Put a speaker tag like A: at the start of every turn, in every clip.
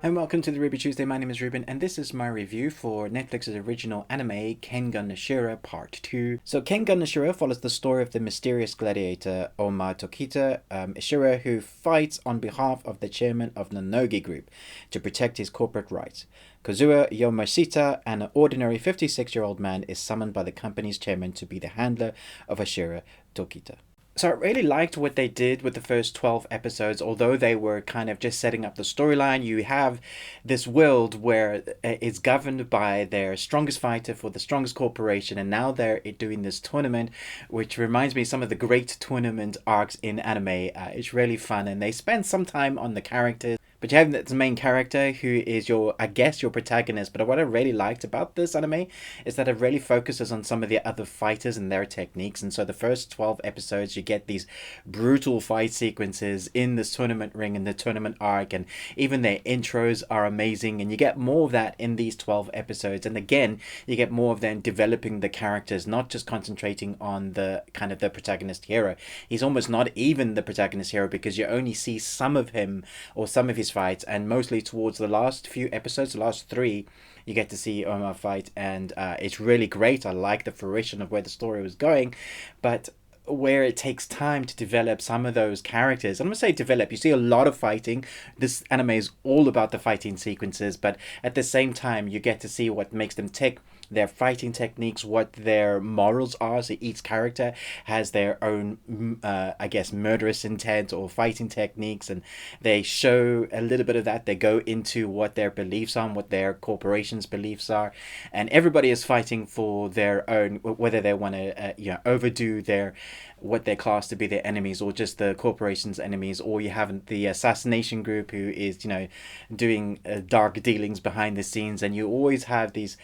A: And welcome to the Ruby Tuesday. My name is Ruben, and this is my review for Netflix's original anime, Kengan Ashura Part 2. So, Kengan Ashura follows the story of the mysterious gladiator Ohma Tokita Ashura, who fights on behalf of the chairman of the Nogi group to protect his corporate rights. Kazuo Yomashita, an ordinary 56-year-old man, is summoned by the company's chairman to be the handler of Ashura Tokita. So I really liked what they did with the first 12 episodes, although they were kind of just setting up the storyline. You have this world where it's governed by their strongest fighter for the strongest corporation, and now they're doing this tournament, which reminds me of some of the great tournament arcs in anime. It's really fun, and they spend some time on the characters. But you have the main character who is I guess, your protagonist. But what I really liked about this anime is that it really focuses on some of the other fighters and their techniques. And so the first 12 episodes, you get these brutal fight sequences in this tournament ring and the tournament arc. And even their intros are amazing. And you get more of that in these 12 episodes. And again, you get more of them developing the characters, not just concentrating on the kind of the protagonist hero. He's almost not even the protagonist hero because you only see some of him or some of his fights, and mostly towards the last few episodes, the last three, you get to see Ohma fight, and it's really great. I like the fruition of where the story was going, but where it takes time to develop some of those characters. I'm gonna say develop. You see a lot of fighting. This anime is all about the fighting sequences, but at the same time, you get to see what makes them tick, their fighting techniques, what their morals are. So each character has their own, I guess, murderous intent or fighting techniques, and they show a little bit of that. They go into what their beliefs are, what their corporation's beliefs are, and everybody is fighting for their own, whether they want to, overdo what they class to be their enemies or just the corporation's enemies, or you have the assassination group who is doing dark dealings behind the scenes, and you always have these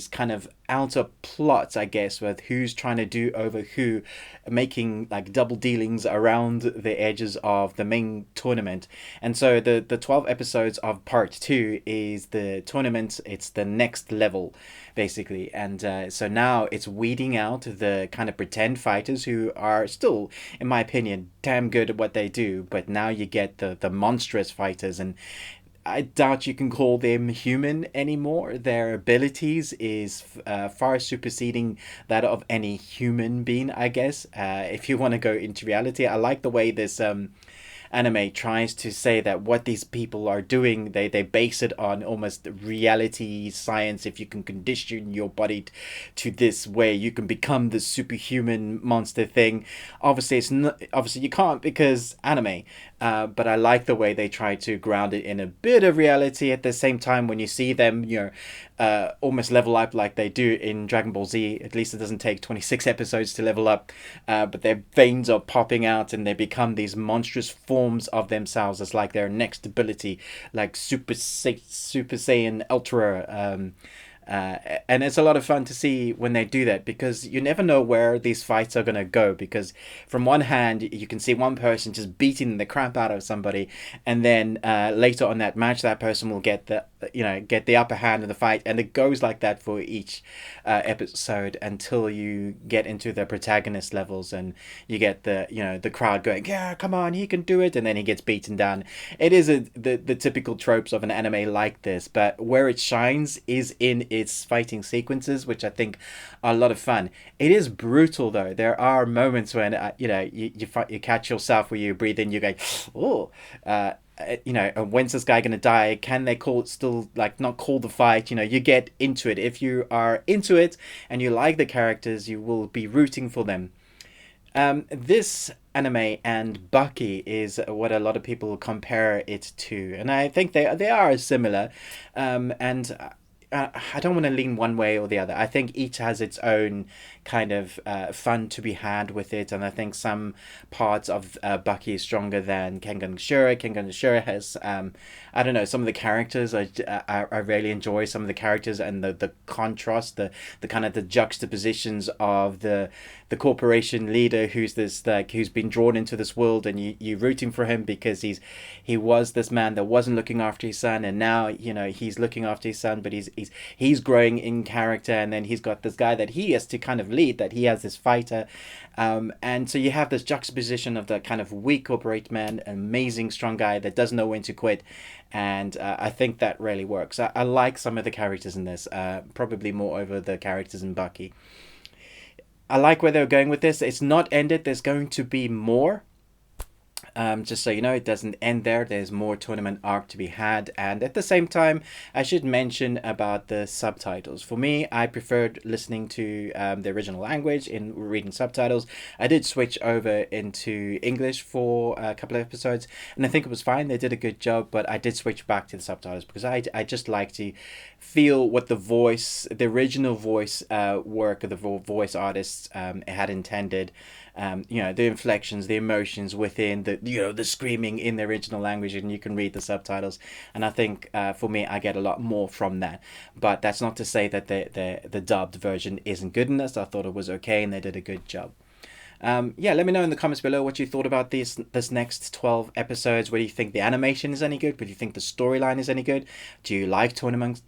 A: kind of outer plots, I guess, with who's trying to do over who, making like double dealings around the edges of the main tournament. And so the 12 episodes of part 2 is the tournament. It's the next level basically, and so now it's weeding out the kind of pretend fighters who are still, in my opinion, damn good at what they do, but now you get the monstrous fighters, and I doubt you can call them human anymore. Their abilities is far superseding that of any human being, I guess. If you want to go into reality, I like the way this anime tries to say that what these people are doing, they base it on almost reality science. If you can condition your body to this way, you can become this superhuman monster thing. Obviously it's not, obviously you can't because anime, but I like the way they try to ground it in a bit of reality. At the same time, when you see them almost level up like they do in Dragon Ball Z, at least it doesn't take 26 episodes to level up, but their veins are popping out and they become these monstrous forms of themselves as like their next ability, like Super Saiyan Ultra. And it's a lot of fun to see when they do that, because you never know where these fights are going to go, because from one hand you can see one person just beating the crap out of somebody, and then later on that match that person will get the upper hand in the fight, and it goes like that for each episode until you get into the protagonist levels, and you get the crowd going, yeah, come on, he can do it, and then he gets beaten down. It is the typical tropes of an anime like this, but where it shines is in its fighting sequences, which I think are a lot of fun. It is brutal though. There are moments when you catch yourself where you breathe in, you go, oh, when's this guy gonna die? Can they not call the fight? You get into it. If you are into it and you like the characters, you will be rooting for them. This anime and Bucky is what a lot of people compare it to, and I think they are similar, and I don't want to lean one way or the other. I think each has its own kind of fun to be had with it, and I think some parts of Bucky is stronger than Kengan Ashura. Kengan Ashura has, I don't know, some of the characters I really enjoy some of the characters, and the contrast, the kind of the juxtapositions of the the corporation leader who's this like who's been drawn into this world, and you're rooting for him because he was this man that wasn't looking after his son, and now he's looking after his son, but he's growing in character, and then he's got this guy that he has to kind of lead, that he has this fighter, and so you have this juxtaposition of the kind of weak corporate man, amazing strong guy that doesn't know when to quit, and I think that really works. I like some of the characters in this, probably more over the characters in Bucky. I like where they're going with this. It's not ended. There's going to be more. Just so you know, it doesn't end there. There's more tournament arc to be had. And at the same time, I should mention about the subtitles. For me, I preferred listening to the original language in reading subtitles. I did switch over into English for a couple of episodes, and I think it was fine. They did a good job, but I did switch back to the subtitles because I just like to feel what the original voice work of the voice artists had intended. The inflections, the emotions within the screaming in the original language, and you can read the subtitles. And I think for me, I get a lot more from that. But that's not to say that the dubbed version isn't good enough. I thought it was okay, and they did a good job. Let me know in the comments below what you thought about this next 12 episodes. Whether you think the animation is any good, whether you think the storyline is any good. Do you like tournament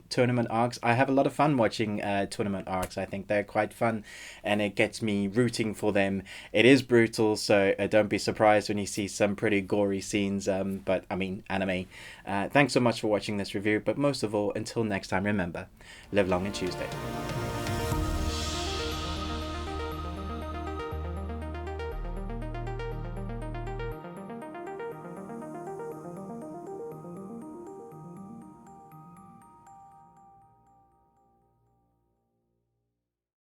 A: arcs? I have a lot of fun watching tournament arcs. I think they're quite fun, and it gets me rooting for them. It is brutal, so don't be surprised when you see some pretty gory scenes, but I mean anime. Thanks so much for watching this review, but most of all, until next time, remember, live long and Tuesday.